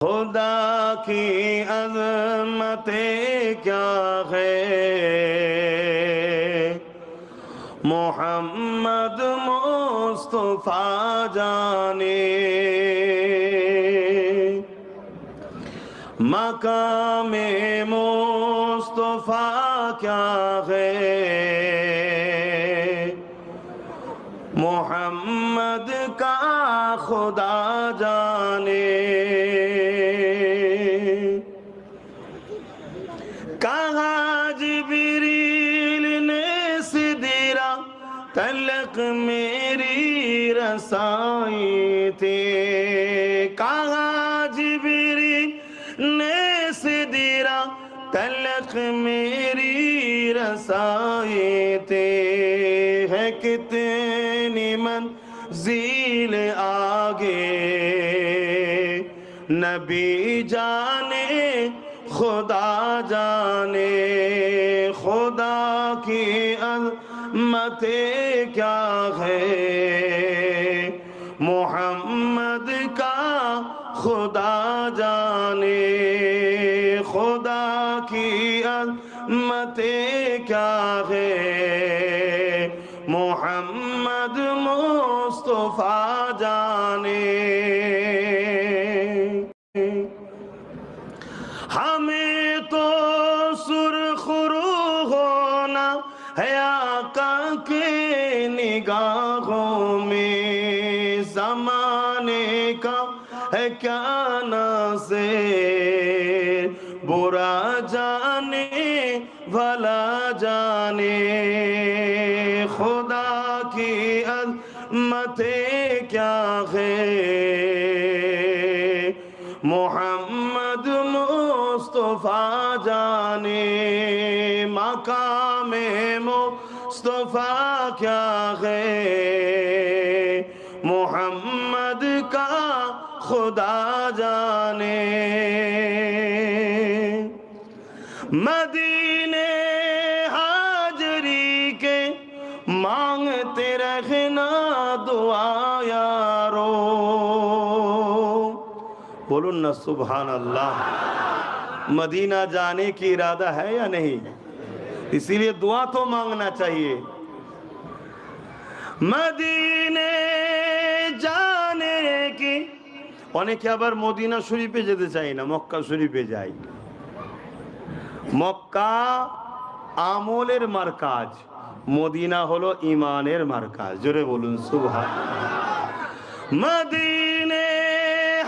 خدا کی عظمتیں کیا ہے، محمد مصطفیٰ جانے، مقام مصطفیٰ کیا ہے، محمد کا خدا جانے۔ کہا جبریل نے سدرہ تلق میری رسائی تھی، کہا جبریل نے سدرہ تلق میری رسائی تھی، ہے کتنی منزل آگے نبی جانے خدا جانے، خدا کی عظمتیں کیا ہے، محمد کا خدا جانے، خدا کی عظمتیں کیا ہے، محمد مصطفیٰ جانے۔ ہمیں تو سرخ رو ہونا ہے آقا کے نگاہوں میں، زمانے کا ہے کیا ناصر، برا جانے بھلا جانے، خدا کی عظمتیں کیا ہے، محمد مصطفیٰ جانے، مقام مصطفیٰ کیا ہے، محمد کا خدا جانے۔ مدینے ہاجری کے مانگتے رہنا دعا یارو، بولن نا سبحان اللہ۔ مدینہ جانے کی ارادہ ہے یا نہیں؟ اسی لیے دعا تو مانگنا چاہیے۔ مدینے جانے کی অনেকে আবার মদিনা শরীফে যেতে চায় না, মক্কা শরীফে যায়। মক্কা আমলের মারকাজ, মদিনা হলো ইমানের মারকাজ। জোরে বলুন সুবহান। মদিনে